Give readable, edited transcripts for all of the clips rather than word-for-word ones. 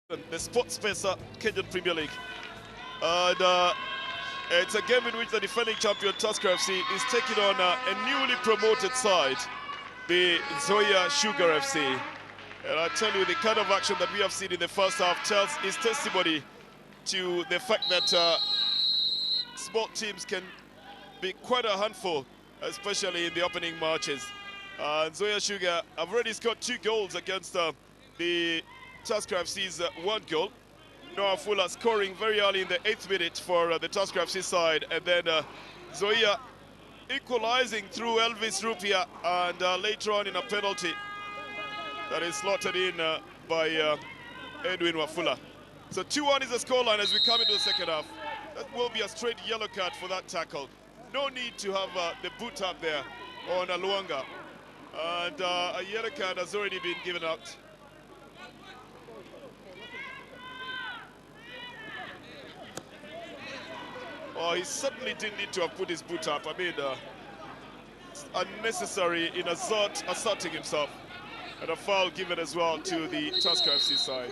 The Sports Pesa Kenyan Premier League. And it's a game in which the defending champion Tusker FC is taking on a newly promoted side, the Nzoia Sugar FC. And I tell you, the kind of action that we have seen in the first half is testimony to the fact that small teams can be quite a handful, especially in the opening matches. Nzoia Sugar have already scored 2 goals against the Tusker FC's 1 goal. Noah Fuller scoring very early in the 8th minute for the Tusker FC side, and then Nzoia equalizing through Elvis Rupia, and later on in a penalty that is slotted in by Edwin Wafula. So 2-1 is the scoreline as we come into the second half. That will be a straight yellow card for that tackle. No need to have the boot up there on Luanga. And a yellow card has already been given out. Oh, he certainly didn't need to have put his boot up. I mean, it's unnecessary in asserting himself. And a foul given as well to the Tusker FC side.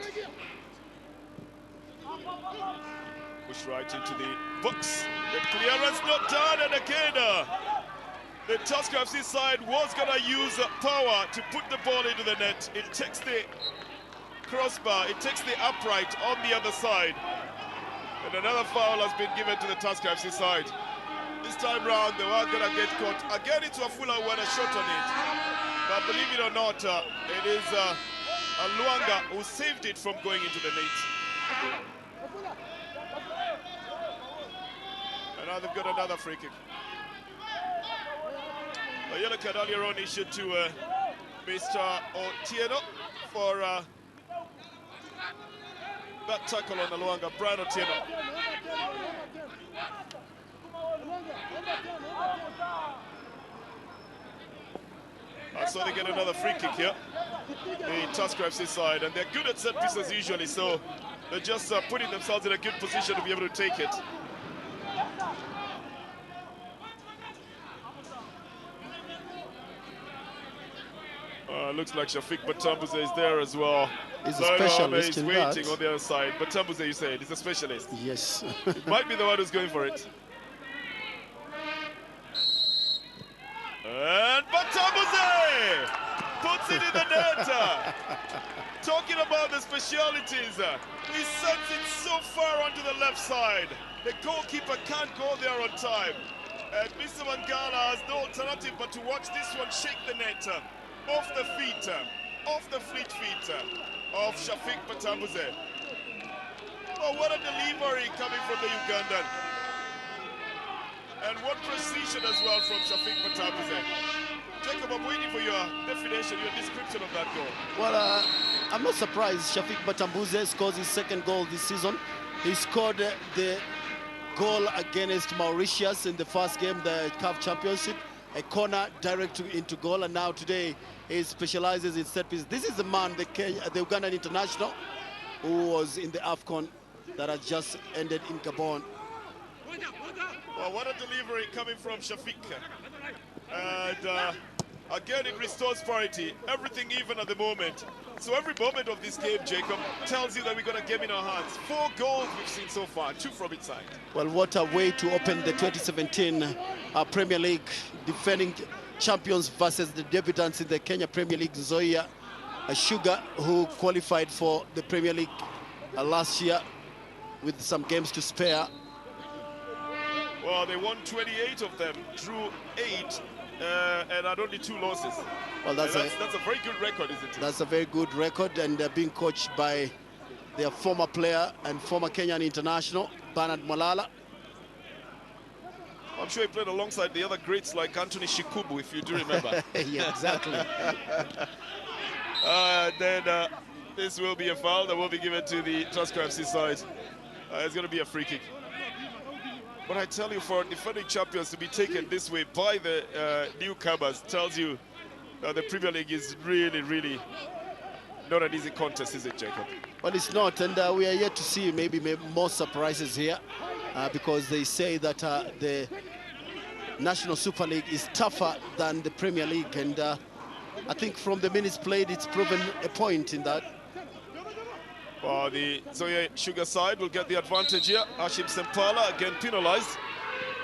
Push right into the box. The clearance not done, and again, the Tusker FC side was going to use power to put the ball into the net. It takes the crossbar, it takes the upright on the other side. And another foul has been given to the Tusker FC side. This time round, they were going to get caught. Again, it's Wafula who had a shot on it. But believe it or not, it is Luanga who saved it from going into the net. And now they've got another free kick. A yellow card earlier on issued to Mr. Otieno for that tackle on Luanga, Brian Otieno. So they get another free kick here, the Tusker FC side, and they're good at set pieces usually, so they're just putting themselves in a good position to be able to take it. Looks like Shafiq Batambuze is there as well. He's a specialist he's waiting on the other side. Batambuze, you said, he's a specialist. Yes. It might be the one who's going for it. And Batambuze puts it in the net. Talking about the specialities, he sends it so far onto the left side. The goalkeeper can't go there on time. And Mr. Mangala has no alternative but to watch this one shake the net off the feet, off the fleet feet of Shafiq Batambuze. Oh, what a delivery coming from the Ugandan. And what precision as well from Shafiq Batambuze. Jacob, I'm waiting for your definition, your description of that goal. Well, I'm not surprised Shafiq Batambuze scores his 2nd goal this season. He scored the goal against Mauritius in the first game, the CAF Championship. A corner direct into goal, and now today he specializes in set piece. This is the man, the Ugandan international, who was in the AFCON that has just ended in Gabon. Well, what a delivery coming from Shafiq. And again, it restores parity. Everything even at the moment. So every moment of this game, Jacob, tells you that we've got a game in our hands. 4 goals we've seen so far, 2 from each side. Well, what a way to open the 2017 Premier League, defending champions versus the debutants in the Kenya Premier League, Nzoia Sugar, who qualified for the Premier League last year with some games to spare. Well, they won 28 of them, drew 8, and had only 2 losses. Well, that's a very good record, isn't it? That's a very good record, and being coached by their former player and former Kenyan international, Bernard Malala. I'm sure he played alongside the other greats like Anthony Shikubu, if you do remember. Yeah, exactly. Then this will be a foul that will be given to the Tusker FC side. It's going to be a free kick. But I tell you, for defending champions to be taken this way by the newcomers tells you the Premier League is really, really not an easy contest, is it, Jacob? Well, it's not, and we are yet to see maybe more surprises here because they say that the National Super League is tougher than the Premier League, and I think from the minutes played, it's proven a point in that. The Nzoia Sugar side will get the advantage here. Hashim Sempala again penalized.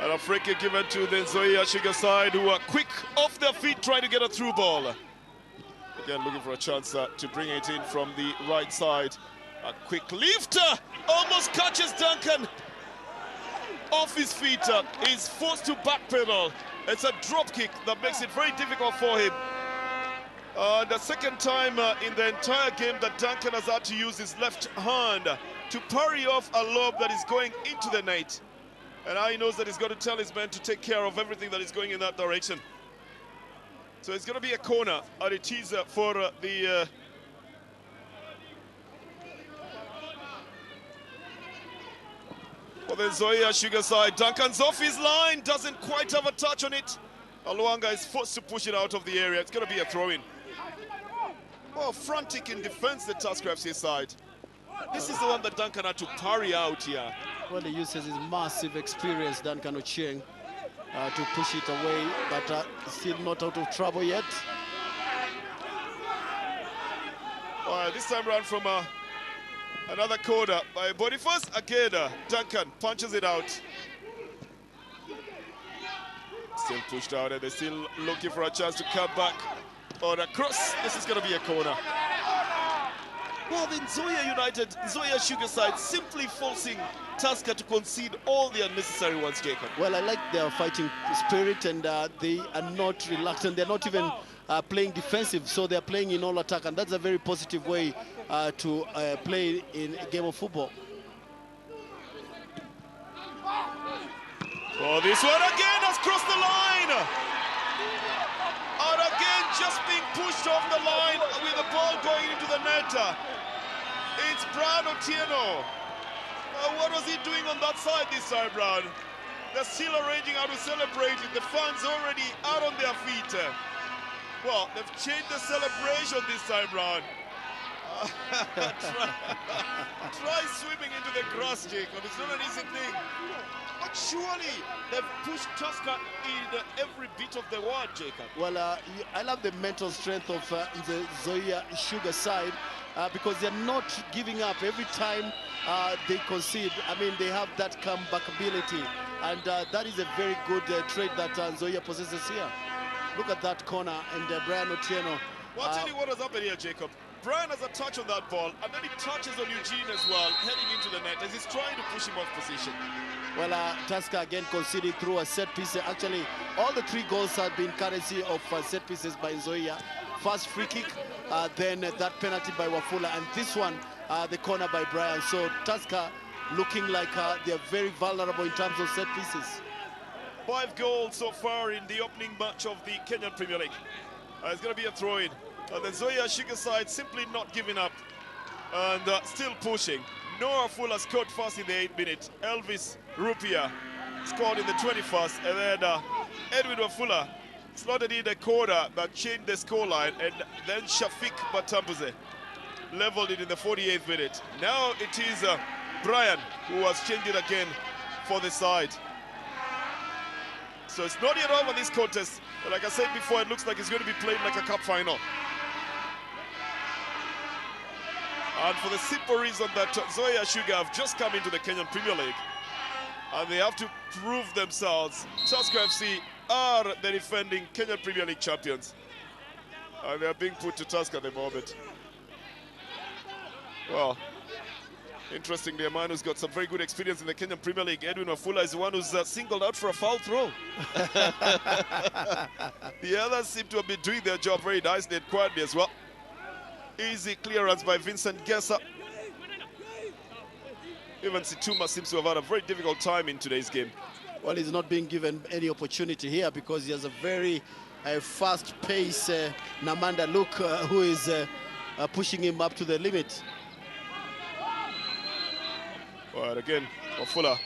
And a free kick given to the Nzoia Sugar side, who are quick off their feet trying to get a through ball. Again, looking for a chance to bring it in from the right side. A quick lift, almost catches Duncan off his feet. He's forced to backpedal. It's a drop kick that makes it very difficult for him. The second time in the entire game that Duncan has had to use his left hand to parry off a lob that is going into the net. And now he knows that he's got to tell his men to take care of everything that is going in that direction. So it's going to be a corner, and it is for the... for the Nzoia Sugar side. Duncan's off his line, doesn't quite have a touch on it. Aluanga is forced to push it out of the area. It's going to be a throw-in. Well, frantic in defense, the Tusker FC side. This is the one that Duncan had to parry out here. Well, he uses his massive experience, Duncan Ochieng, to push it away, but still not out of trouble yet. This time around from another corner by Boniface. Again, Duncan punches it out. Still pushed out, and they're still looking for a chance to come back on a cross. This is going to be a corner. Well, the Nzoia Sugar side simply forcing Tusker to concede all the unnecessary ones, Jacob. Well, I like their fighting spirit, and they are not reluctant. They're not even playing defensive, so they're playing in all attack, and that's a very positive way to play in a game of football. Oh, this one again has crossed the line. And again, just being pushed off the line with the ball going into the net. It's Brian Otieno. What was he doing on that side this time, Brian? They're still arranging how to celebrate it. The fans already out on their feet. Well, they've changed the celebration this time, Brian. Try swimming into the grass, Jacob. It's not an easy thing. But surely they've pushed Tusker in every bit of the word, Jacob. Well, I love the mental strength of the Nzoia Sugar side because they're not giving up every time they concede. I mean, they have that comeback ability, and that is a very good trait that Nzoia possesses here. Look at that corner, and Brian Otieno. Well, I'll tell you what has happened here, Jacob. Brian has a touch on that ball, and then he touches on Eugene as well, heading into the net as he's trying to push him off position. Well, Tusker again conceding through a set piece. Actually, all the 3 goals have been courtesy of set pieces by Nzoia. First free kick, then that penalty by Wafula, and this one, the corner by Brian. So Tusker looking like they're very vulnerable in terms of set pieces. 5 goals so far in the opening match of the Kenyan Premier League. It's going to be a throw-in. The Nzoia Sugar side simply not giving up and still pushing. Noah Fuller scored first in the 8th minute. Elvis Rupia scored in the 21st, and then Edwin Wafula slotted in a corner that changed the scoreline, and then Shafiq Batambuze leveled it in the 48th minute. Now it is Brian who has changed it again for the side. So it's not yet over this contest, but like I said before, it looks like it's going to be played like a cup final. And for the simple reason that Nzoia Sugar have just come into the Kenyan Premier League, and they have to prove themselves. Tusker FC are the defending Kenyan Premier League champions, and they are being put to task at the moment. Well, interestingly, a man who's got some very good experience in the Kenyan Premier League, Edwin Wafula, is the one who's singled out for a foul throw. The others seem to have been doing their job very nicely and quietly as well. Easy clearance by Vincent Gessa. Even Situma seems to have had a very difficult time in today's game. Well, he's not being given any opportunity here because he has a very fast-paced Namanda Luke who is pushing him up to the limit. Well, again, Wafula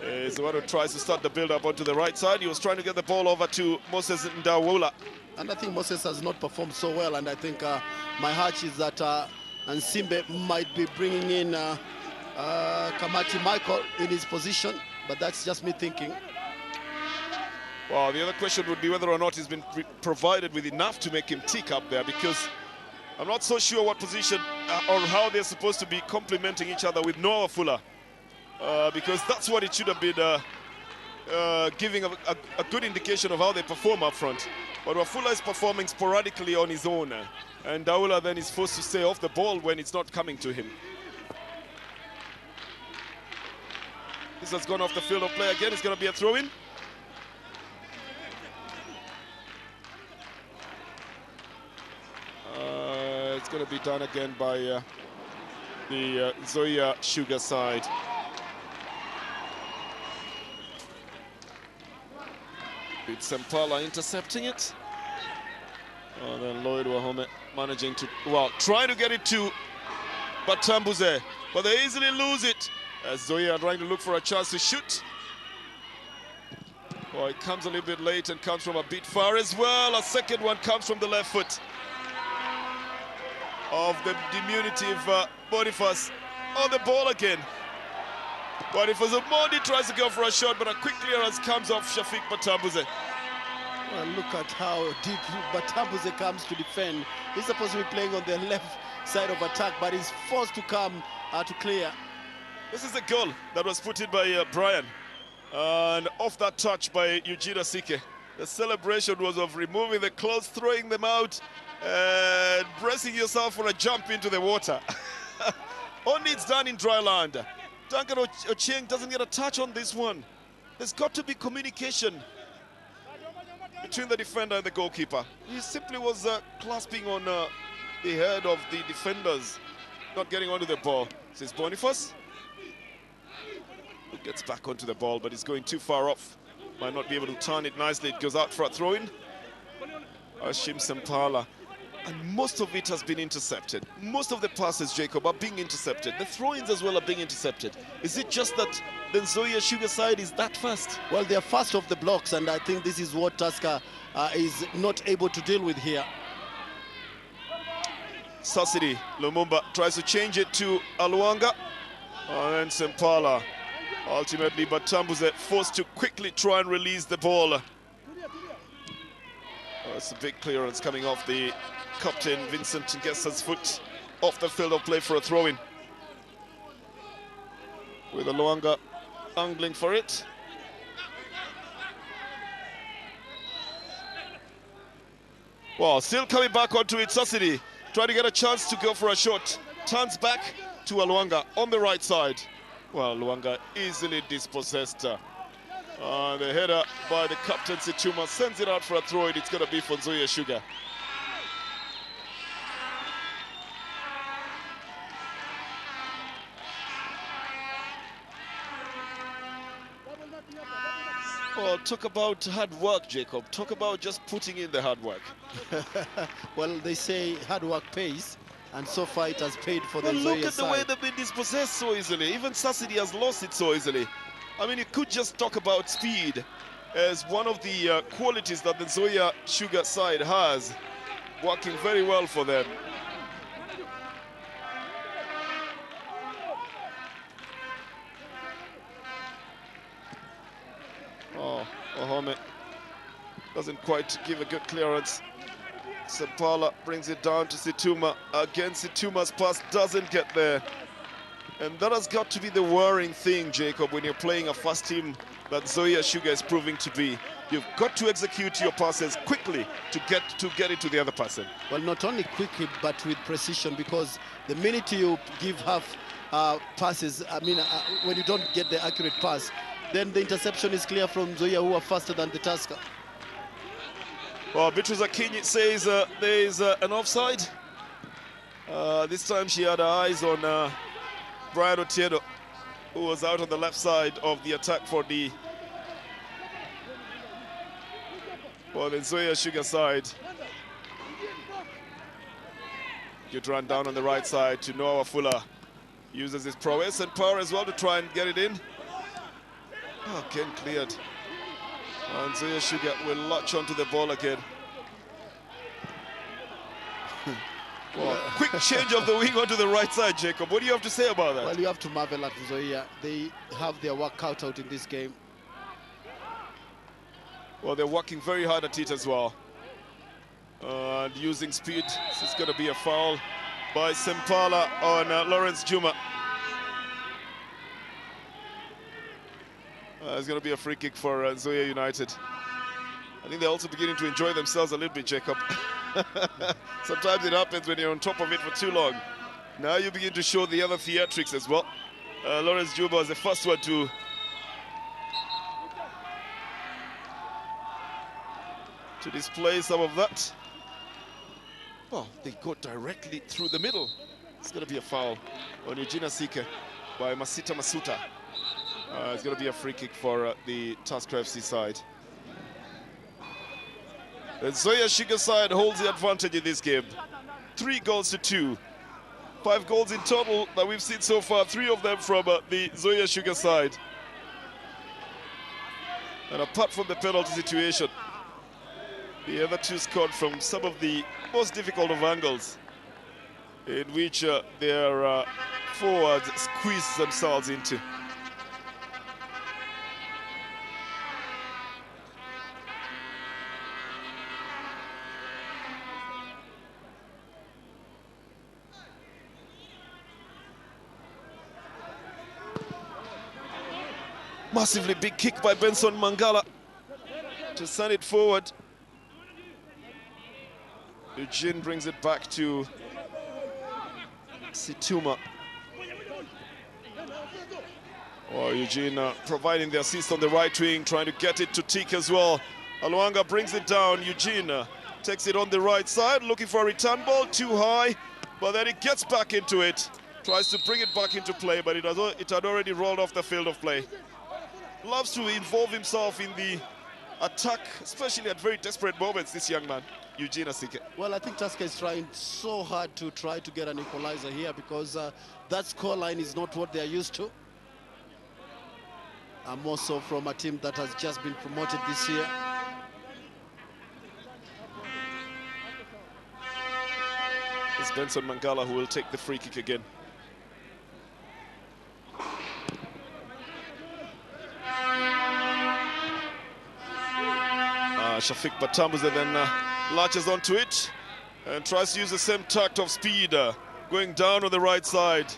is the one who tries to start the build-up onto the right side. He was trying to get the ball over to Moses Ndawola. And I think Moses has not performed so well, and I think my hunch is that Nsimbe might be bringing in Kamati Michael in his position, but that's just me thinking. Well, the other question would be whether or not he's been provided with enough to make him tick up there, because I'm not so sure what position or how they're supposed to be complementing each other with Noah Fuller, because that's what it should have been, giving a good indication of how they perform up front. But Wafula is performing sporadically on his own, and Daula then is forced to stay off the ball when it's not coming to him. This has gone off the field of play again. It's going to be a throw-in. It's going to be done again by the Nzoia Sugar side. It's Sempala intercepting it. And then Lloyd Wahome managing to, well, trying to get it to Batambuze, but they easily lose it. As Nzoia are trying to look for a chance to shoot. Well, it comes a little bit late and comes from a bit far as well. A second one comes from the left foot of the diminutive Boniface on the ball again. Boniface Omondi tries to go for a shot, but a quick clearance comes off Shafiq Batambuze. Well, look at how deep Batambuze comes to defend. He's supposed to be playing on the left side of attack, but he's forced to come to clear. This is the goal that was put in by Brian. And off that touch by Eugene Asike. The celebration was of removing the clothes, throwing them out, and bracing yourself for a jump into the water. Only it's done in dry land. Duncan Ochieng doesn't get a touch on this one. There's got to be communication between the defender and the goalkeeper. He simply was clasping on the head of the defenders, not getting onto the ball. This is Boniface. Who gets back onto the ball, but he's going too far off. Might not be able to turn it nicely. It goes out for a throw-in. Ashim Sempala. And most of it has been intercepted. Most of the passes, Jacob, are being intercepted. The throw-ins as well are being intercepted. Is it just that the Nzoia Sugar side is that fast? Well, they're fast off the blocks, and I think this is what Tusker is not able to deal with here. Sasidi Lumumba tries to change it to Aluanga. And then Sempala. Ultimately, Batambuze forced to quickly try and release the ball. That's a big clearance coming off the captain, Vincent Ngessa's foot, off the field of play for a throw-in. With Aluanga angling for it. Well, still coming back onto it, Sasidi, trying to get a chance to go for a shot. Turns back to Aluanga on the right side. Well, Luanga easily dispossessed. The header by the captain, Situma, sends it out for a throw-in. It's going to be for Nzoia Sugar. Well, talk about hard work, Jacob. Talk about just putting in the hard work. Well, they say hard work pays. And so far it has paid for the Nzoia Look at side. the way they've been dispossessed so easily. Even Sasidi has lost it so easily. I mean, you could just talk about speed as one of the qualities that the Nzoia Sugar side has, working very well for them. Oh, Wahome doesn't quite give a good clearance. Sempala brings it down to Situma. Again, Situma's pass doesn't get there. And that has got to be the worrying thing, Jacob, when you're playing a fast team that Nzoia Sugar is proving to be. You've got to execute your passes quickly to get it to the other person. Well, not only quickly, but with precision, because the minute you give half passes, I mean, when you don't get the accurate pass, then the interception is clear from Nzoia, who are faster than the Tusker. Well, Beatrice Akinyi says there is an offside. This time she had her eyes on Brian Otieno, who was out on the left side of the attack for the Nzoia Sugar side. Good run down on the right side to Noah Fuller. Uses his prowess and power as well to try and get it in. Oh, again cleared. And Nzoia Sugar will latch onto the ball again. Well, quick change of the wing onto the right side, Jacob. What do you have to say about that? Well, you have to marvel at Nzoia. They have their work cut out in this game. Well, they're working very hard at it as well. And using speed, this is going to be a foul. by Sempala on Lawrence Juma. It's going to be a free kick for Nzoia United. I think they're also beginning to enjoy themselves a little bit, Jacob. Sometimes it happens when you're on top of it for too long. Now you begin to show the other theatrics as well. Lawrence Juma was the first one to display some of that. Oh, they go directly through the middle. It's going to be a foul on Eugene Asike by Masita Masuta. It's going to be a free kick for the Tusker FC side. The Nzoia Sugar side holds the advantage in this game. 3 goals to 2. 5 goals in total that we've seen so far, 3 of them from the Nzoia Sugar side. And apart from the penalty situation, the other 2 scored from some of the most difficult of angles in which their forwards squeeze themselves into. Massively big kick by Benson Mangala to send it forward. Eugene brings it back to Situma. Oh, Eugene providing the assist on the right wing, trying to get it to Tik as well. Aluanga brings it down. Eugene takes it on the right side, looking for a return ball, too high, but then it gets back into it. Tries to bring it back into play, but it had already rolled off the field of play. Loves to involve himself in the attack, especially at very desperate moments, this young man, Eugene Asike. Well, I think Tusker is trying so hard to try to get an equalizer here because that scoreline is not what they're used to. And more so from a team that has just been promoted this year. It's Benson Mangala who will take the free kick again. Shafiq Batambuze then latches onto it and tries to use the same tact of speed, going down on the right side.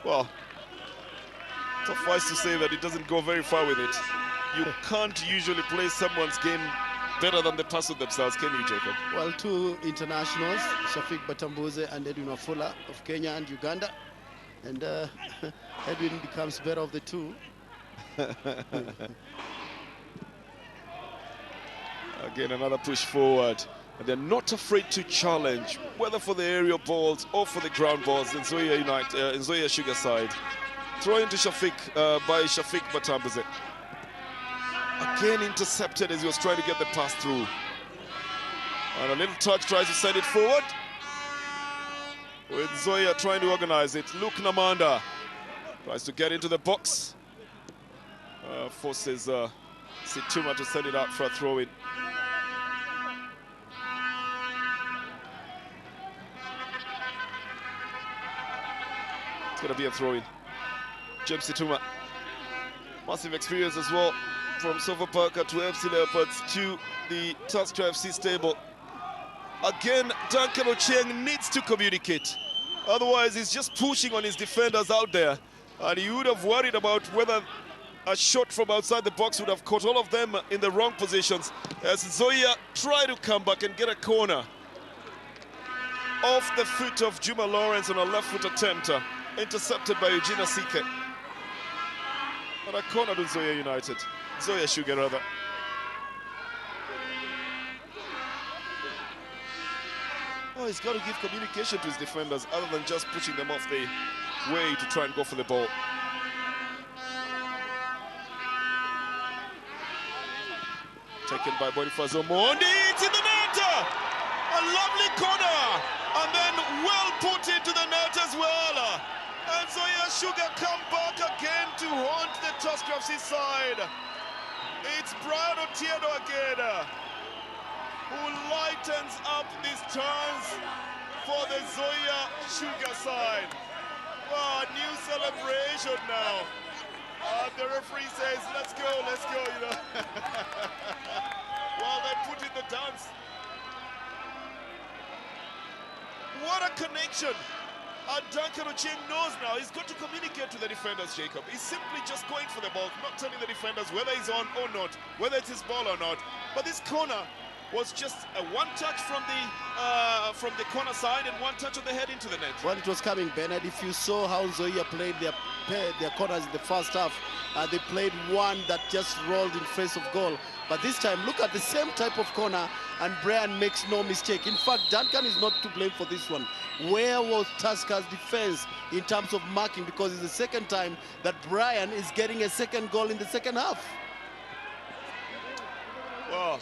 Well, suffice to say that it doesn't go very far with it. You can't usually play someone's game better than the person themselves, can you, Jacob? Well, 2 internationals, Shafiq Batambuze and Edwin Wafula of Kenya and Uganda. And Edwin becomes better of the 2. Again, another push forward. And they're not afraid to challenge, whether for the aerial balls or for the ground balls. In Nzoia Sugar side. Throw into Shafiq by Shafiq Batambuze. Again intercepted as he was trying to get the pass through. And a little touch, tries to send it forward. With Nzoia trying to organize it. Luke Namanda tries to get into the box. Forces Situma to send it out for a throw-in. It's going to be a throw-in. James Situma, massive experience as well, from Sofapaka to FC Leopards to the Tusker FC stable. Again, Duncan Ochieng needs to communicate. Otherwise, he's just pushing on his defenders out there. And he would have worried about whether a shot from outside the box would have caught all of them in the wrong positions. As Nzoia try to come back and get a corner. Off the foot of Juma Lawrence on a left foot attempt. Intercepted by Eugene Asike. And a corner to Nzoia United. Nzoia Sugar rather. Oh, he's got to give communication to his defenders other than just pushing them off the way to try and go for the ball. Taken by Boniface Omondi. It's in the net! A lovely corner! And then well put into the net as well. And Nzoia Sugar come back again to haunt the Tusker FC side. It's Brian Otieno again who lightens up these turns for the Nzoia Sugar side. Wow, a new celebration now. The referee says, let's go, you know. While they put in the dance. What a connection And Duncan Ochieng knows now he's got to communicate to the defenders, Jacob. He's simply just going for the ball, not telling the defenders whether he's on or not, whether it's his ball or not. But this corner was just a one touch from the corner side and one touch on the head into the net. When it was coming, Bernard, if you saw how Nzoia played their corners in the first half, they played one that just rolled in face of goal. But this time, look at the same type of corner, and Brian makes no mistake. In fact, Duncan is not to blame for this one. Where was Tusker's defense in terms of marking? Because it's the second time that Brian is getting a second goal in the second half. Wow.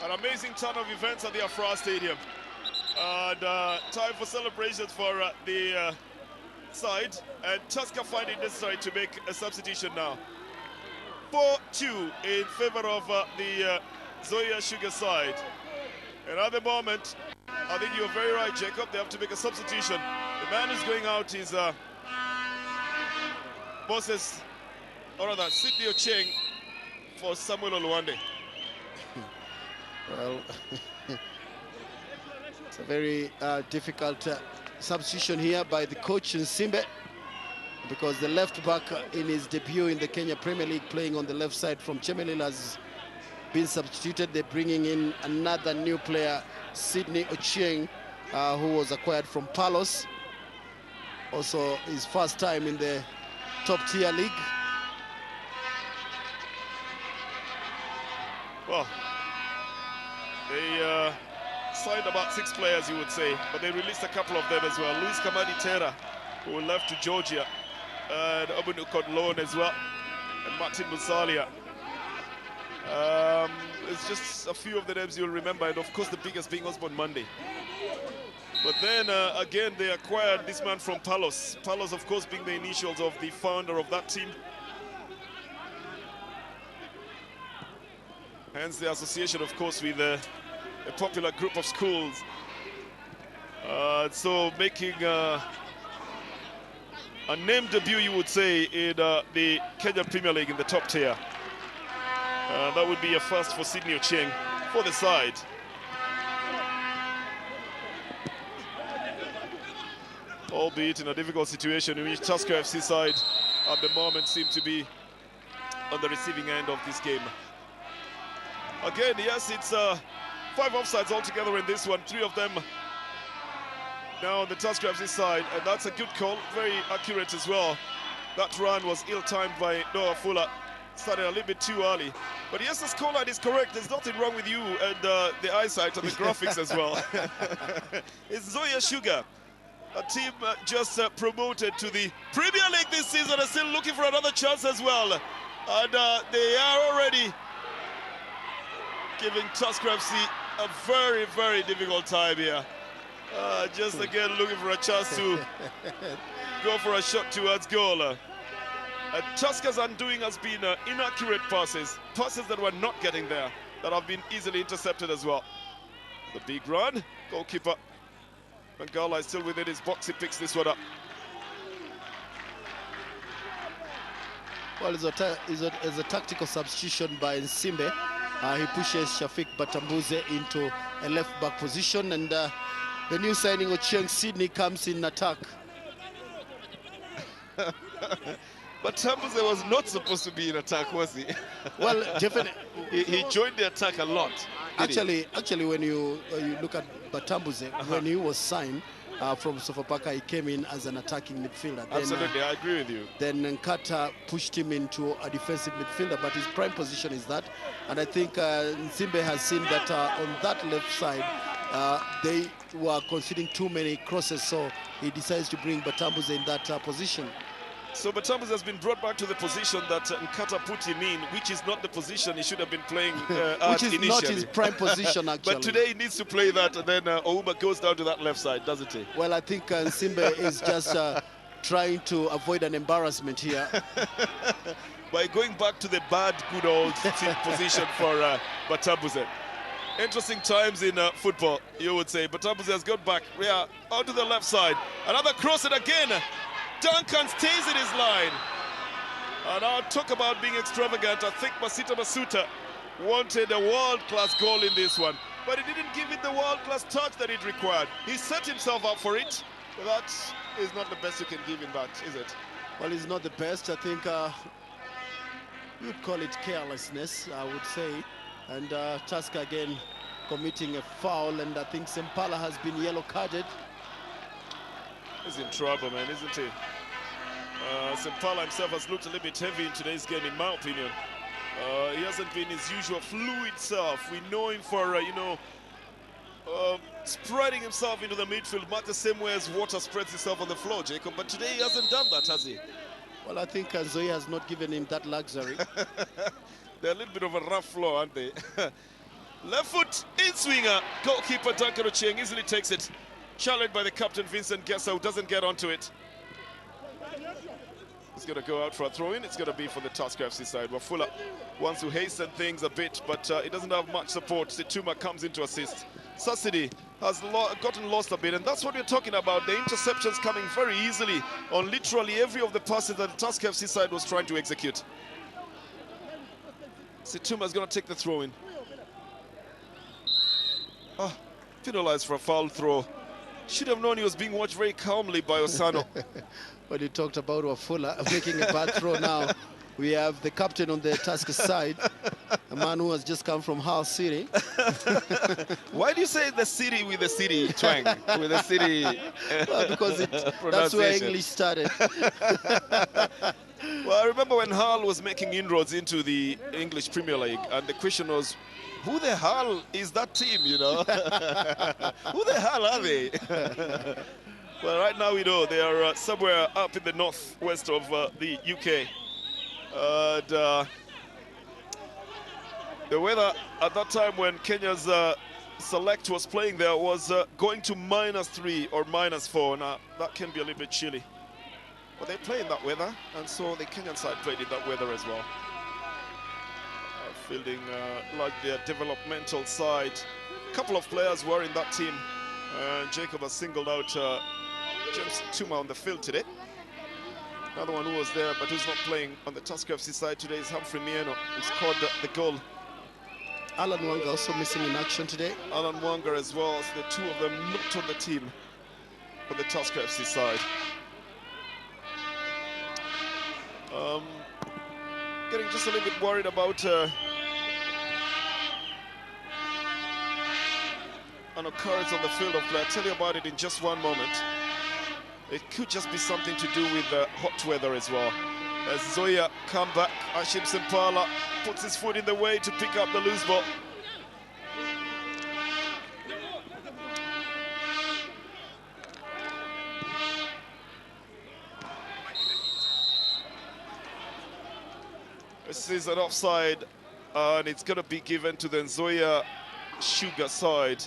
An amazing turn of events at the Afra Stadium. And time for celebrations for the side. And Tusker find it necessary to make a substitution now. 4-2 in favor of the Nzoia Sugar side. And at the moment, I think you're very right, Jacob. They have to make a substitution. The man who's going out is Moses, or rather, Sidney Ochieng for Samuel Oluwande. Well, it's a very difficult substitution here by the coach Nsimbe, because the left back in his debut in the Kenya Premier League, playing on the left side from Chemelil, has been substituted. They're bringing in another new player, Sidney Ochieng, who was acquired from Palos. Also his first time in the top-tier league. Well, they signed about 6 players, you would say, but they released a couple of them as well. Luis Kamadi Terra, who left to Georgia, and Obunukot Loan as well, and Martin Musalia. It's just a few of the names you'll remember, and of course the biggest being Osborne Monday. But then again, they acquired this man from Palos. Palos, of course, being the initials of the founder of that team. Hence the association, of course, with a popular group of schools. So making a name debut, you would say, in the Kenya Premier League in the top tier. That would be a first for Sidney Ochieng for the side. Albeit in a difficult situation in which Tusker FC side at the moment seem to be on the receiving end of this game. Again, yes, it's 5 offsides altogether in this one, 3 of them now on the Tusker FC side, and that's a good call, very accurate as well. That run was ill-timed by Noah Fuller, started a little bit too early. But yes, the scoreline is correct. There's nothing wrong with you and the eyesight and the graphics as well. It's Nzoia Sugar, a team just promoted to the Premier League this season, and still looking for another chance as well. And they are already giving Tusker FC a very, very difficult time here. Just again looking for a chance to go for a shot towards goal. Tusker's undoing has been inaccurate passes that were not getting there, that have been easily intercepted as well. The big run, goalkeeper Mangala is still within his box, he picks this one up. Well, it's a tactical substitution by Nsimbe. He pushes Shafiq Batambuze into a left-back position, and the new signing of Ochieng Sidney comes in attack. But Batambuze was not supposed to be in attack, was he? Well, definitely. he joined the attack a lot. Actually, when you look at Batambuze, when he was signed from Sofapaka, he came in as an attacking midfielder. Absolutely, I agree with you. Then Nkata pushed him into a defensive midfielder, but his prime position is that. And I think Nsimbe has seen that on that left side, they were conceding too many crosses, so he decides to bring Batambuze in that position. So Batambuze has been brought back to the position that Nkata put him in, which is not the position he should have been playing which is initially. Not his prime position, actually. But today he needs to play that, and then Ouma goes down to that left side, doesn't he? Well, I think Nsimbe is just trying to avoid an embarrassment here. By going back to the bad, good old position for Batambuze. Interesting times in football, you would say. Batambuze has got back. We are onto the left side. Another cross, and again, Duncan stays in his line. And I'll talk about being extravagant. I think Masita Masuta wanted a world-class goal in this one, but he didn't give it the world-class touch that it required. He set himself up for it, That is not the best you can give in that, is it? Well, it's not the best. I think you'd call it carelessness, I would say. And Tusker again committing a foul, and I think Sempala has been yellow carded. He's in trouble, man, isn't he? Sempala himself has looked a little bit heavy in today's game, in my opinion. He hasn't been his usual fluid self. We know him for, spreading himself into the midfield, much the same way as water spreads itself on the floor, Jacob. But today he hasn't done that, has he? Well, I think Nzoia has not given him that luxury. They're a little bit of a rough floor, aren't they? Left foot in swinger. Goalkeeper Duncan Ochieng easily takes it. Challenged by the captain Vincent Gessa, who doesn't get onto it. It's going to go out for a throw-in. It's going to be for the Tusker FC side. Wafula wants to hasten things a bit, but it doesn't have much support. Situma comes in to assist. Sassidi has gotten lost a bit, and that's what we're talking about. The interceptions coming very easily on literally every of the passes that the Tusker FC side was trying to execute. Situma is going to take the throw-in. Penalized for a foul throw. Should have known he was being watched very calmly by Osano. When you talked about Wafula making a bad throw now, we have the captain on the Tusker side, a man who has just come from Hull City. Why do you say the city with the city twang? With the city well, because that's where English started. Well, I remember when Hull was making inroads into the English Premier League, and the question was, who the hell is that team, you know? Who the hell are they? Well, right now we know they are somewhere up in the northwest of the UK. The weather at that time when Kenya's select was playing there was going to -3 or -4. Now, that can be a little bit chilly. But they play in that weather, and so the Kenyan side played in that weather as well. Fielding like their developmental side. A couple of players were in that team. Jacob has singled out James Tuma on the field today. Another one who was there but who's not playing on the Tusker FC side today is Humphrey Mieno, who scored the goal. Alan Wanga also missing in action today. Alan Wanga as well, so the two of them not on the team on the Tusker FC side. Getting just a little bit worried about an occurrence on the field of play. I'll tell you about it in just one moment. It could just be something to do with hot weather as well. As Nzoia come back, Ashim Sempala puts his foot in the way to pick up the loose ball. This is an offside, and it's going to be given to the Nzoia Sugar side.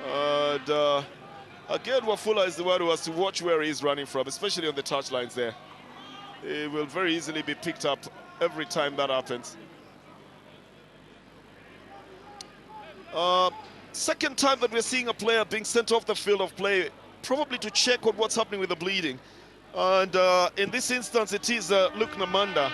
And again, Wafula is the one who has to watch where he's running from, especially on the touchlines there. He will very easily be picked up every time that happens. Second time that we're seeing a player being sent off the field of play, probably to check on what's happening with the bleeding. And in this instance, it is Luke Namanda.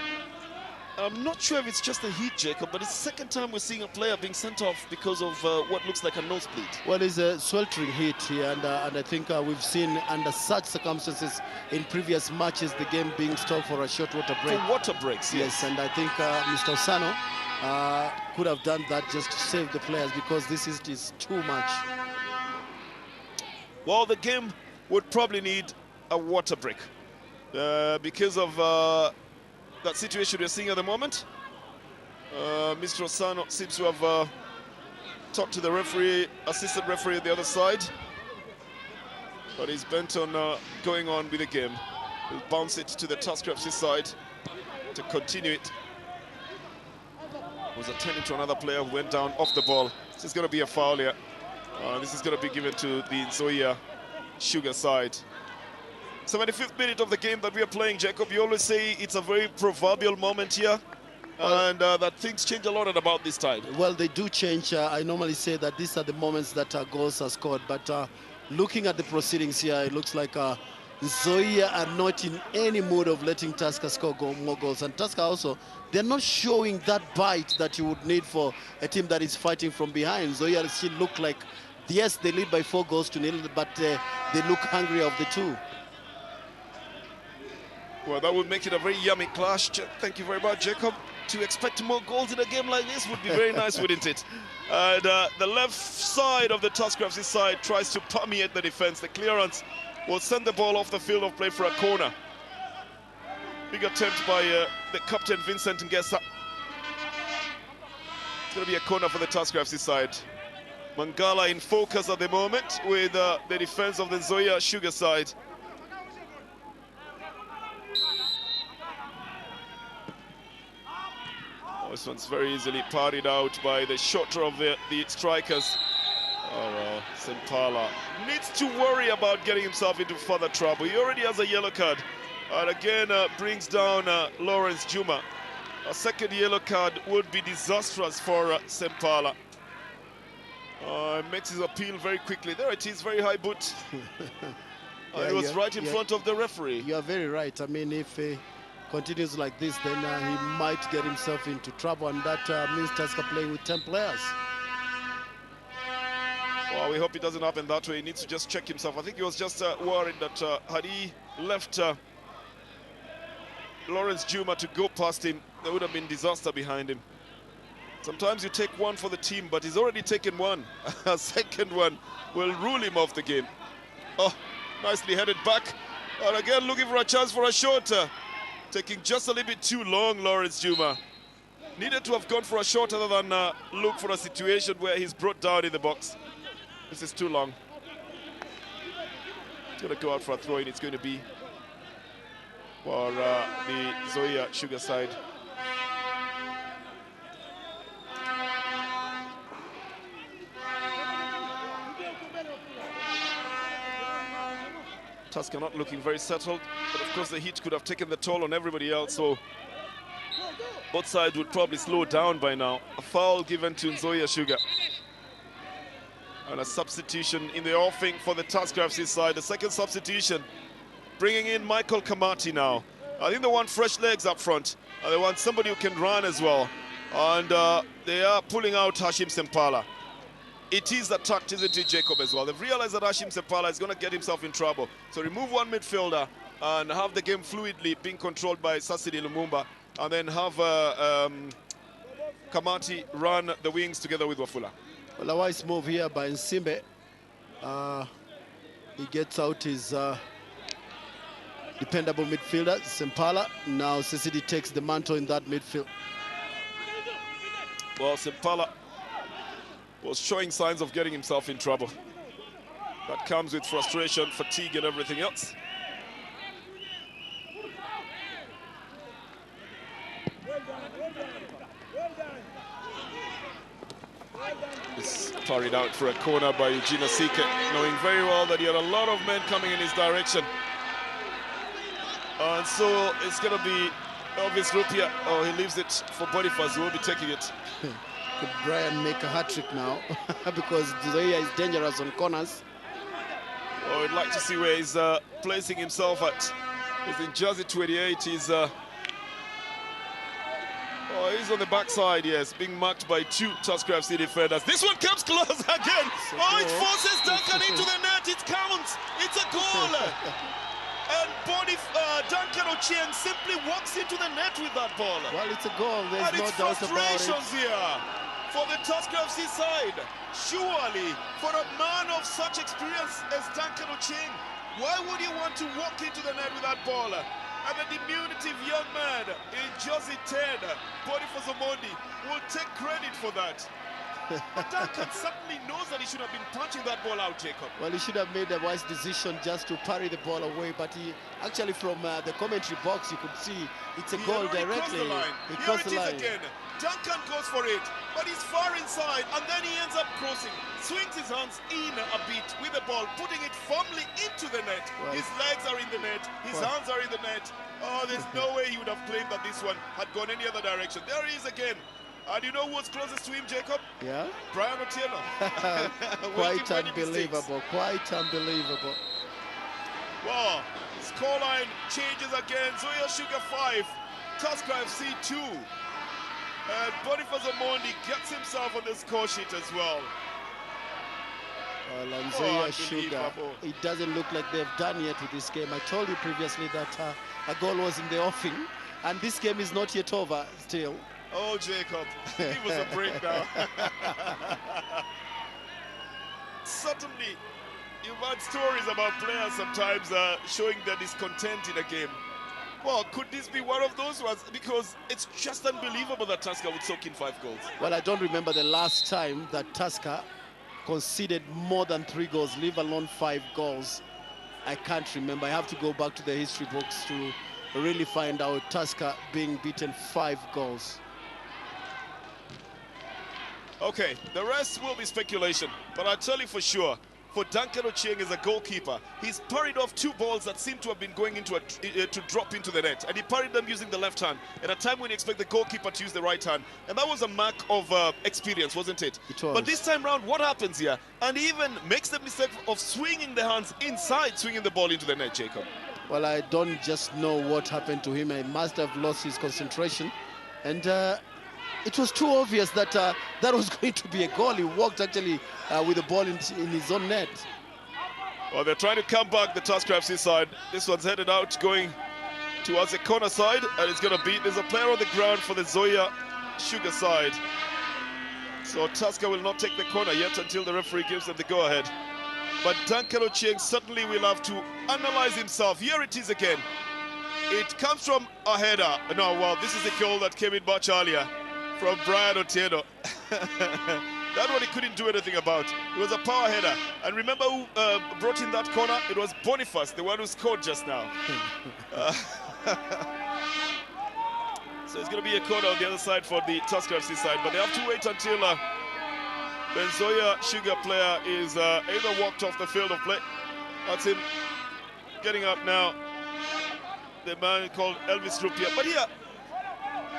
I'm not sure if it's just a heat, Jacob, but it's the second time we're seeing a player being sent off because of what looks like a nosebleed. Well, it's a sweltering heat here, and I think we've seen under such circumstances in previous matches the game being stopped for a short water break. For water breaks, yes. And I think Mr. Osano could have done that just to save the players, because this is too much. Well, the game would probably need a water break because of that situation we're seeing at the moment. Mr. Osano seems to have talked to the referee, assistant referee on the other side, but he's bent on going on with the game. He'll bounce it to the Tusker FC side to continue it. Was attending to another player who went down off the ball. This is going to be a foul here. This is going to be given to the Nzoia Sugar side. 75th minute of the game that we are playing, Jacob. You always say it's a very proverbial moment here, and that things change a lot at about this time. Well, they do change. I normally say that these are the moments that goals are scored, but looking at the proceedings here, it looks like Nzoia are not in any mood of letting Tusker score more goals. And Tusker also, they're not showing that bite that you would need for a team that is fighting from behind. Nzoia still look like Yes, they lead by 4-0, but they look hungry of the two. Well, that would make it a very yummy clash. Thank you very much, Jacob. To expect more goals in a game like this would be very nice, wouldn't it? And the left side of the Tusker FC side tries to permeate the defense. The clearance will send the ball off the field of play for a corner. Big attempt by the captain, Vincent Ngesa. It's going to be a corner for the Tusker FC side. Mangala in focus at the moment with the defense of the Nzoia Sugar side. This one's very easily parried out by the shorter of the strikers. Oh well, Sempala needs to worry about getting himself into further trouble. He already has a yellow card. And again brings down Lawrence Juma. A second yellow card would be disastrous for Sempala. Makes his appeal very quickly. There it is, very high boot. Yeah, he was right in front of the referee. You are very right. I mean, if continues like this, then he might get himself into trouble, and that means Tusker playing with 10 players. Well, we hope it doesn't happen that way. He needs to just check himself. I think he was just worried that had he left Lawrence Juma to go past him, there would have been disaster behind him. Sometimes you take one for the team, but he's already taken one. A second one will rule him off the game. Oh, nicely headed back. And again, looking for a chance for a shot. Taking just a little bit too long, Lawrence Juma. Needed to have gone for a shot other than look for a situation where he's brought down in the box. This is too long. It's going to go out for a throw-in. It's going to be for the Nzoia Sugar side. Tusker not looking very settled, but of course the heat could have taken the toll on everybody else, so both sides would probably slow down by now. A foul given to Nzoia Sugar. And a substitution in the offing for the Tusker FC side. The second substitution, bringing in Michael Kamati now. I think they want fresh legs up front. They want somebody who can run as well. And they are pulling out Hashim Sempala. It is attacked, isn't it, Jacob, as well? They've realized that Hashim Sempala is going to get himself in trouble. So remove one midfielder and have the game fluidly being controlled by Sassidi Lumumba, and then have Kamati run the wings together with Wafula. Well, a wise move here by Nsimbe. He gets out his dependable midfielder, Sempala. Now Sassidi takes the mantle in that midfield. Well, Sempala was showing signs of getting himself in trouble. That comes with frustration, fatigue, and everything else. It's parried out for a corner by Eugene Asike, knowing very well that he had a lot of men coming in his direction. And so it's going to be Elvis Rupia. Oh, he leaves it for Boniface, who will be taking it. Could Brian make a hat-trick now? Because Nzoia is dangerous on corners. Oh, I'd like to see where he's placing himself at. He's in jersey 28. He's he's on the backside, yes, being marked by two Tusker FC defenders. This one comes close again. Oh, it forces Duncan into the net. It counts. It's a goal. And Duncan Ochieng simply walks into the net with that ball. Well, it's a goal. There's no doubt about it. Frustrations here for the Tusker FC side. Surely, for a man of such experience as Duncan Ochieng, why would he want to walk into the net with that ball? And the diminutive young man in jersey 10, Boniface Omondi, will take credit for that. But Duncan certainly knows that he should have been punching that ball out, Jacob. Well, he should have made a wise decision just to parry the ball away, but he actually, from the commentary box, you could see it's a goal directly. He crossed the line. Here it is again. Duncan goes for it, but he's far inside, and then he ends up crossing, swings his hands in a bit with the ball, putting it firmly into the net. Well, his legs are in the net, his hands are in the net. Oh, there's no way he would have claimed that this one had gone any other direction. There he is again. And you know who was closest to him, Jacob? Yeah? Brian Otieno. Quite unbelievable, quite unbelievable. Wow, scoreline changes again. Nzoia Sugar 5, Tusker FC 2. And Boniface Omondi gets himself on the score sheet as well. Well, Nzoia Sugar, unbelievable. it doesn't look like they've done yet with this game. I told you previously that a goal was in the offing, and this game is not yet over still. Oh, Jacob, give us a break now. Certainly, you've heard stories about players sometimes showing their discontent in a game. Well, could this be one of those ones? Because it's just unbelievable that Tusker would soak in 5 goals. Well, I don't remember the last time that Tusker conceded more than 3 goals, leave alone 5 goals. I can't remember. I have to go back to the history books to really find out Tusker being beaten 5 goals. Okay, the rest will be speculation, but I tell you for sure, for Duncan Ochieng as a goalkeeper, he's parried off 2 balls that seem to have been going into to drop into the net, and he parried them using the left hand at a time when you expect the goalkeeper to use the right hand, and that was a mark of experience, wasn't it? It was. But this time round, what happens here? And he even makes the mistake of swinging the hands inside, swinging the ball into the net, Jacob. Well, I don't just know what happened to him. He must have lost his concentration, and it was too obvious that that was going to be a goal. He walked actually with the ball in his own net. Well, they're trying to come back, the Tusker FC side. This one's headed out, going towards the corner side, and it's going to beat. There's a player on the ground for the Nzoia Sugar side. So Tusker will not take the corner yet until the referee gives them the go-ahead. But Duncan Ochieng certainly will have to analyze himself. Here it is again. It comes from a header. No, well, this is the goal that came in much earlier from Brian Otieno. That one he couldn't do anything about. It was a power header. And remember who brought in that corner? It was Boniface, the one who scored just now. So it's going to be a corner on the other side for the Tusker FC side. But they have to wait until the Nzoia Sugar player is either walked off the field of play. That's him getting up now. The man called Elvis Rupia. But here,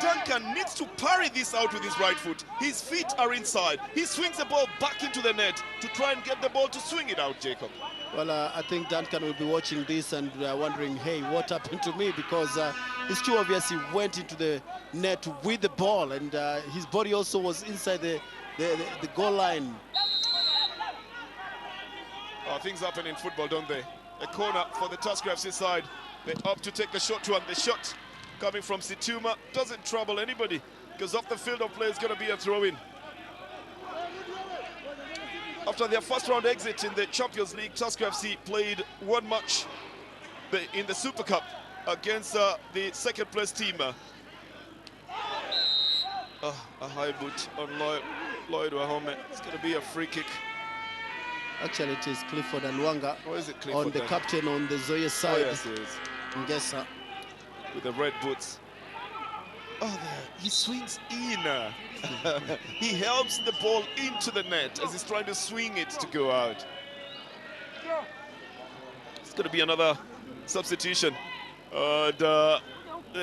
Duncan needs to parry this out with his right foot. His feet are inside. He swings the ball back into the net to try and get the ball to swing it out, Jacob. Well, I think Duncan will be watching this and wondering, hey, what happened to me? Because it's too obvious he went into the net with the ball, and his body also was inside the goal line. Oh, things happen in football, don't they? A corner for the Tusker FC side. They opt to take a shot to, and the shot coming from Situma doesn't trouble anybody, because off the field of play is going to be a throw-in. After their first round exit in the Champions League, Tusker FC played 1 match in the Super Cup against the second place team. A high boot on Lloyd Wahome. It's going to be a free kick. Actually, it is Clifford Alwanga. Or is it Clifford on the then? captain on the Nzoia side. Oh, yes, it is. Ngesa. With the red boots. Oh, there. He swings in. He helps the ball into the net as he's trying to swing it to go out. It's going to be another substitution. And the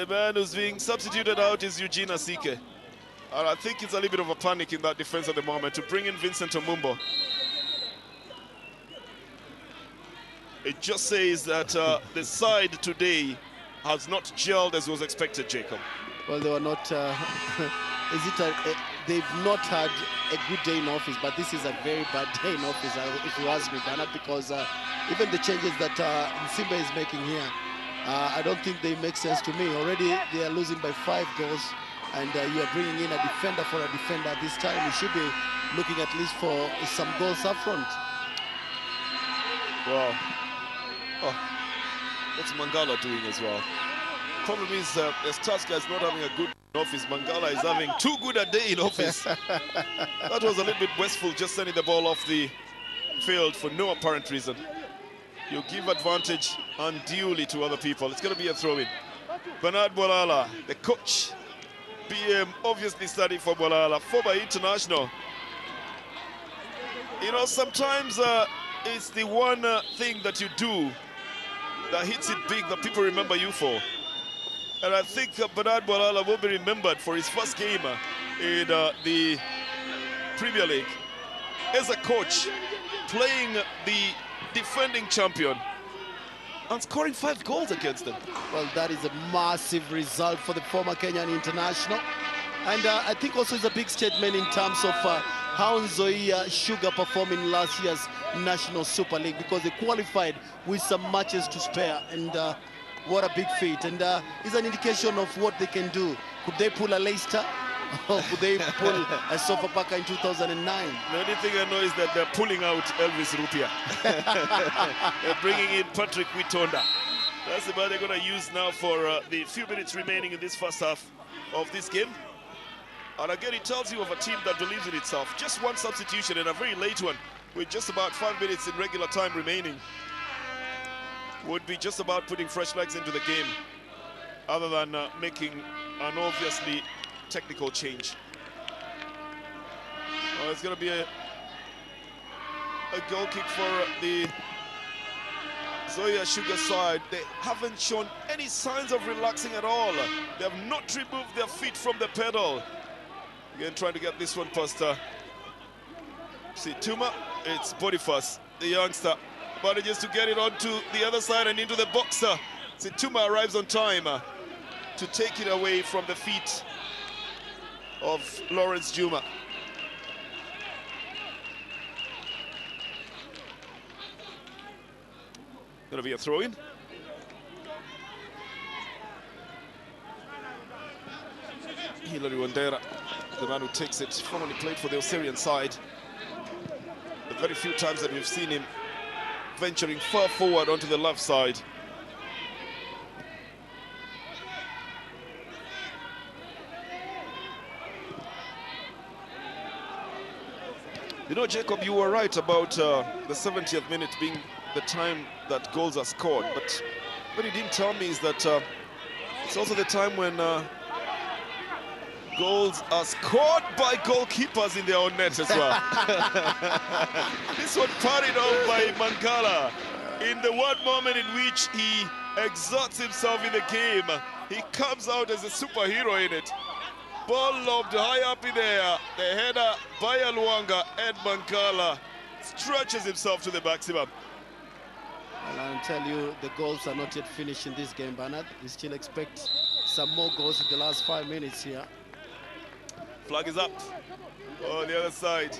man who's being substituted out is Eugene Asike. And I think it's a little bit of a panic in that defense at the moment to bring in Vincent Omumbo. It just says that the side today has not gelled as was expected, Jacob. Well, they were not. They've not had a good day in office, but this is a very bad day in office, if you ask me, Dana, because even the changes that Simba is making here, I don't think they make sense to me. Already they are losing by 5 goals, and you are bringing in a defender for a defender. This time you should be looking at least for some goals up front. Wow. Oh, what's Mangala doing as well? Problem is, as Tusker is not having a good office, Mangala is having too good a day in office. That was a little bit wasteful, just sending the ball off the field for no apparent reason. You give advantage unduly to other people. It's going to be a throw-in. Bernard Bolala, the coach, BM, obviously studying for Bolala, former international. You know, sometimes it's the one thing that you do that hits it big that people remember you for. And I think Bernard Bolala will be remembered for his first game in the Premier League as a coach, playing the defending champion and scoring 5 goals against them. Well, that is a massive result for the former Kenyan international. And I think also it's a big statement in terms of how Nzoia Sugar performed in last year's National Super League because they qualified with some matches to spare. And what a big feat. And it's an indication of what they can do. Could they pull a Leicester? Or could they pull a Sofapaka in 2009? The only thing I know is that they're pulling out Elvis Rupia. They're bringing in Patrick Witonda. That's the man they're going to use now for the few minutes remaining in this first half of this game. And again, it tells you of a team that believes in itself. Just one substitution and a very late one with just about 5 minutes in regular time remaining would be just about putting fresh legs into the game, other than making an obviously technical change. Oh, it's going to be a goal kick for the Nzoia Sugar side. They haven't shown any signs of relaxing at all. They have not removed their feet from the pedal. Again, trying to get this one past Tuma. It's Boniface, the youngster, manages to get it onto the other side and into the box. Tuma arrives on time to take it away from the feet of Lawrence Juma. Gonna be a throw-in. Hilary Wandera, the man who takes it, formerly played for the Osirian side. The very few times that we've seen him venturing far forward onto the left side. You know, Jacob, you were right about the 70th minute being the time that goals are scored, but what you didn't tell me is that it's also the time when goals are scored by goalkeepers in their own net as well. This one parried off by Mangala in the one moment in which he exerts himself in the game. He comes out as a superhero in it. Ball lobbed high up in the air. The header by Luanga, and Mangala stretches himself to the maximum. And I'll tell you, the goals are not yet finished in this game, Bernard. We still expect some more goals in the last 5 minutes here. Flag is up on the other side.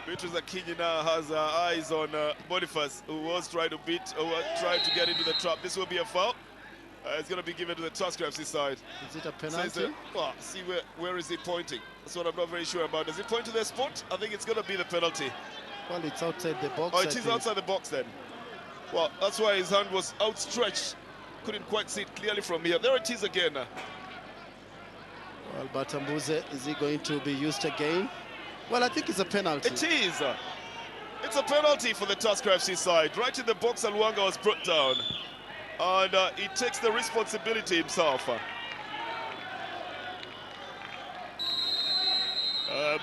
Beatrice Akinyi now has her eyes on Boniface, who was trying to to get into the trap. This will be a foul. It's going to be given to the Tusker FC side. Is it a penalty? See where is he pointing? That's what I'm not very sure about. Does he point to the spot? I think it's going to be the penalty. Well, it's outside the box. Oh, it is outside the box then. Well, that's why his hand was outstretched. Couldn't quite see it clearly from here. There it is again. Well, but Mbuze, is he going to be used again? Well, I think it's a penalty. It is. It's a penalty for the Tusker FC side. Right in the box, Luanga was brought down. And he takes the responsibility himself.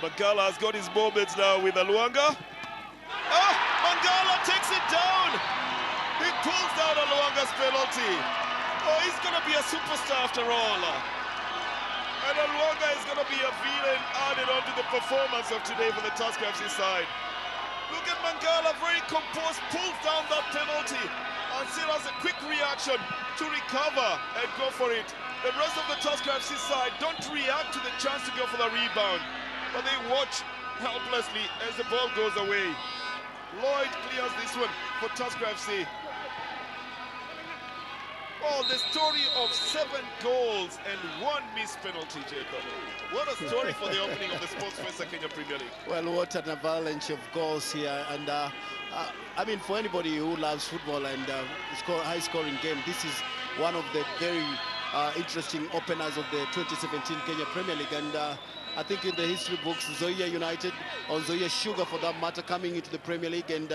Mangala has got his moments now with Luanga. Oh, Mangala takes it down. He pulls down Luanga's penalty. Oh, he's going to be a superstar after all. And Luanga is going to be a villain added onto the performance of today for the Tusker FC side. Look at Mangala, very composed, pulls down that penalty. And still has a quick reaction to recover and go for it. The rest of the Tusker FC side don't react to the chance to go for the rebound, but they watch helplessly as the ball goes away. Lloyd clears this one for Tusker FC. Oh, the story of 7 goals and 1 missed penalty, Jacob. What a story for the opening of the Sports Festa Kenya Premier League. Well, what an avalanche of goals here. And I mean, for anybody who loves football and high-scoring game, this is one of the very interesting openers of the 2017 Kenya Premier League. And I think in the history books, Nzoia United, or Nzoia Sugar for that matter, coming into the Premier League and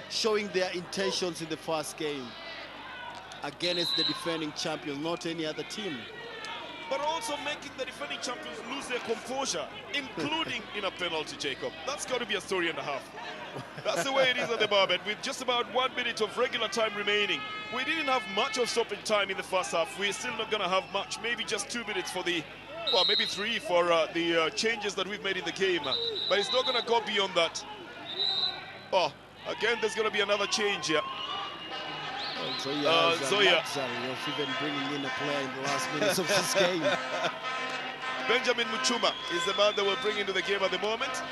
showing their intentions in the first game against the defending champions, not any other team. But also making the defending champions lose their composure, including in a penalty, Jacob. That's got to be a story and a half. That's the way it is at the moment, with just about 1 minute of regular time remaining. We didn't have much of stopping time in the first half. We're still not going to have much, maybe just 2 minutes for the, well, maybe 3 for the changes that we've made in the game. But it's not going to go beyond that. Oh, again, there's going to be another change here. Nzoia of even bringing in a player in the last minutes of this game. Benjamin Muchuma is the man that will bring into the game at the moment.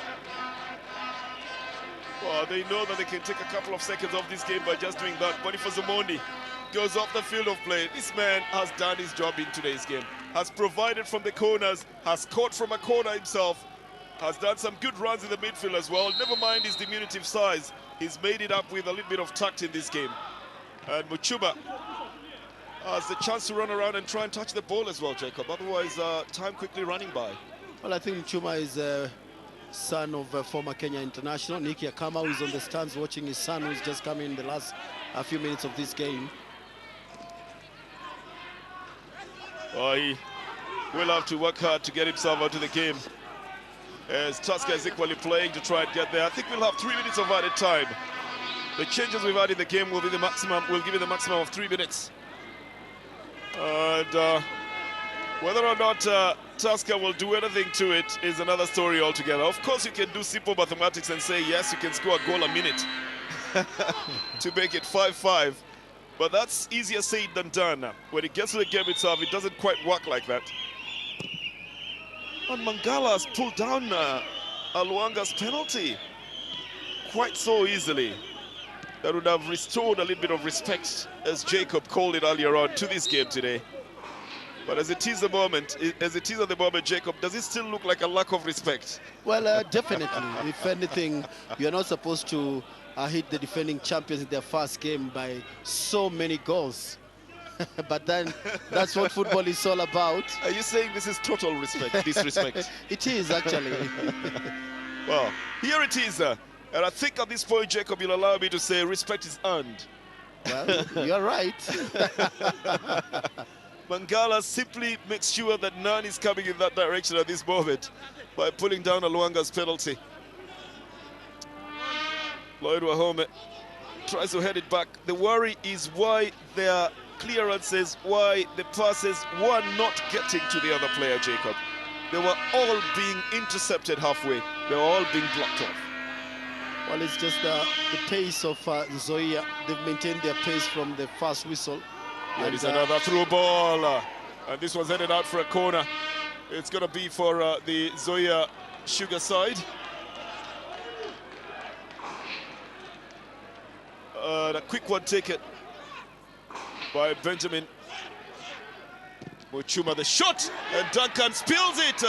Well, they know that they can take a couple of seconds off this game by just doing that. Boniface Omondi goes off the field of play. This man has done his job in today's game. Has provided from the corners, has scored from a corner himself, has done some good runs in the midfield as well. Never mind his diminutive size, he's made it up with a little bit of tact in this game. And Muchuma has the chance to run around and try and touch the ball as well, Jacob. Otherwise, time quickly running by. Well, I think Muchuma is a son of a former Kenya international, Nicky Akama, who is on the stands watching his son, who's just come in the last few minutes of this game. Well, he will have to work hard to get himself out of the game, as Tusker is equally playing to try and get there. I think we'll have 3 minutes of added time. The changes we've had in the game will be the maximum. We'll give you the maximum of 3 minutes. And whether or not Tusker will do anything to it is another story altogether. Of course, you can do simple mathematics and say, yes, you can score a goal a minute to make it 5-5. But that's easier said than done. When it gets to the game itself, it doesn't quite work like that. And Mangala has pulled down Aluanga's penalty quite so easily. That would have restored a little bit of respect, as Jacob called it earlier on, to this game today. But as it is at the moment, Jacob, does it still look like a lack of respect? Well, definitely. If anything, you're not supposed to hit the defending champions in their first game by so many goals. But then that's what football is all about. Are you saying this is total respect, disrespect? It is, actually. Well, here it is. And I think at this point, Jacob, you'll allow me to say respect is earned. Well, you're right. Mangala simply makes sure that none is coming in that direction at this moment by pulling down Aluanga's penalty. Lloyd Wahome tries to head it back. The worry is why their clearances, why the passes were not getting to the other player, Jacob. They were all being intercepted halfway. They were all being blocked off. Well, it's just the pace of Nzoia. They've maintained their pace from the first whistle. There is another through ball. And this was headed out for a corner. It's going to be for the Nzoia Sugar side. A quick one taken by Benjamin Muchuma. The shot, and Duncan spills it.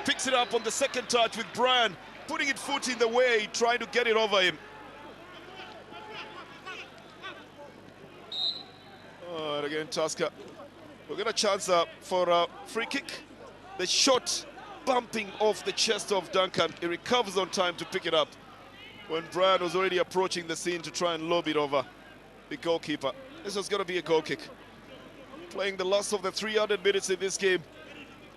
Picks it up on the second touch with Brian putting his foot in the way, trying to get it over him. And again, Tusker will get a chance for a free kick. The shot bumping off the chest of Duncan. He recovers on time to pick it up when Brian was already approaching the scene to try and lob it over the goalkeeper. This was going to be a goal kick. Playing the last of the 300 minutes in this game.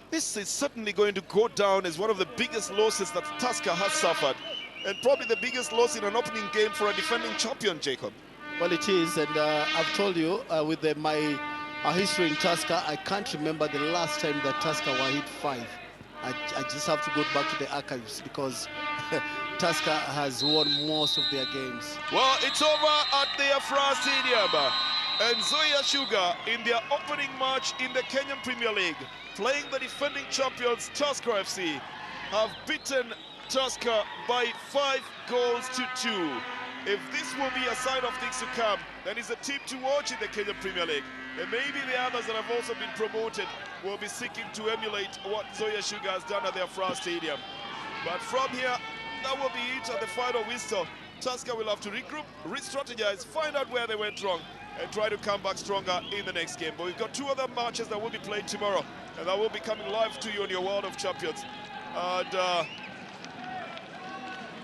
This is certainly going to go down as one of the biggest losses that Tusker has suffered, and probably the biggest loss in an opening game for a defending champion, Jacob. Well, it is, and I've told you, with my history in Tusker, I can't remember the last time that Tusker were hit 5. I just have to go back to the archives because Tusker has won most of their games. Well, it's over at the Afra Stadium. And Nzoia Sugar, in their opening match in the Kenyan Premier League, playing the defending champions Tusker FC, have beaten Tusker by 5 goals to 2. If this will be a sign of things to come, then it's a team to watch in the Kenyan Premier League. And maybe the others that have also been promoted will be seeking to emulate what Nzoia Sugar has done at their Afra Stadium. But from here, that will be it at the final whistle. Tusker will have to regroup, re-strategize, find out where they went wrong, and try to come back stronger in the next game. But we've got 2 other matches that will be played tomorrow, and that will be coming live to you on your World of Champions. And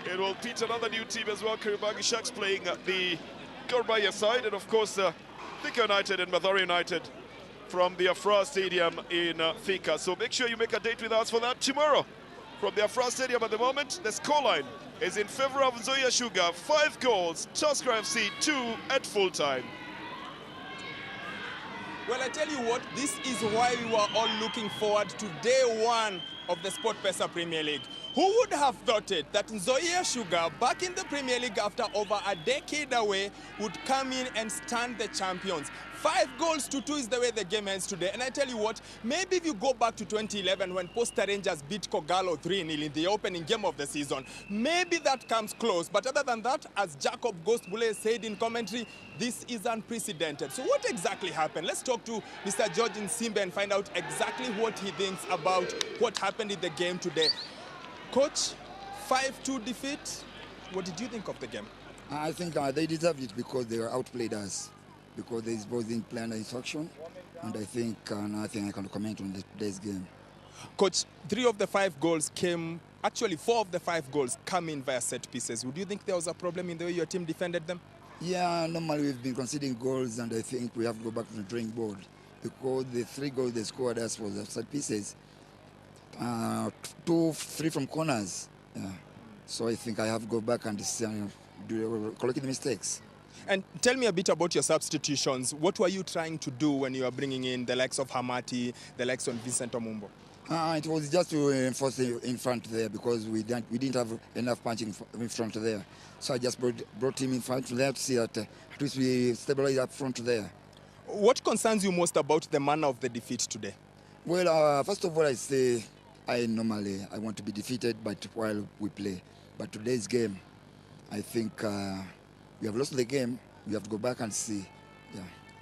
it will pit another new team as well. Kariobangi Sharks playing the Gor Mahia side, and of course Thika United and Mathare United from the Afra Stadium in Thika. So make sure you make a date with us for that tomorrow. From the Afra Stadium at the moment, the scoreline is in favor of Nzoia Sugar, 5 goals, Tusker FC 2 at full time. Well, I tell you what, this is why we were all looking forward to day 1 of the Sport Pesa Premier League. Who would have thought it that Nzoia Sugar, back in the Premier League after over a decade away, would come in and stand the champions? 5 goals to 2 is the way the game ends today. And I tell you what, maybe if you go back to 2011 when Posta Rangers beat Kogalo 3-0 in the opening game of the season, maybe that comes close. But other than that, as Jacob Ghostbule said in commentary, this is unprecedented. So what exactly happened? Let's talk to Mr. George Nsimbe and find out exactly what he thinks about what happened in the game today. Coach, 5-2 defeat. What did you think of the game? I think they deserved it because they outplayed us, because they both didn't play under instruction, and I think nothing I can comment on today's game. Coach, 3 of the 5 goals came, actually 4 of the 5 goals come in via set pieces. Would you think there was a problem in the way your team defended them? Yeah, normally we've been conceding goals, and I think we have to go back to the drawing board, because the 3 goals they scored us was the set pieces, 2-3 from corners. Yeah. So I think I have to go back and correct the mistakes. And tell me a bit about your substitutions. What were you trying to do when you were bringing in the likes of Hamati, the likes of Vincent Omumbo? It was just to enforce in front there, because we didn't have enough punching in front there. So I just brought him in front there to see that at least we stabilize up front there. What concerns you most about the manner of the defeat today? Well, first of all, I say I want to be defeated, but while we play. But today's game, I think we have lost the game. We have to go back and see. Yeah.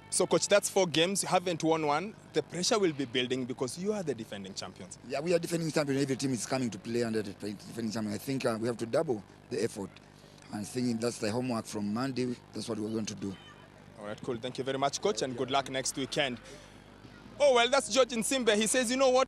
So, Coach, that's 4 games. You haven't won one. The pressure will be building because you are the defending champions. Yeah, we are defending champions. Every team is coming to play under the defending champion. I think we have to double the effort. And thinking that's the homework from Monday. That's what we're going to do. All right, cool. Thank you very much, Coach, and good luck next weekend. Oh, well, that's George Nsimbe. He says, you know what?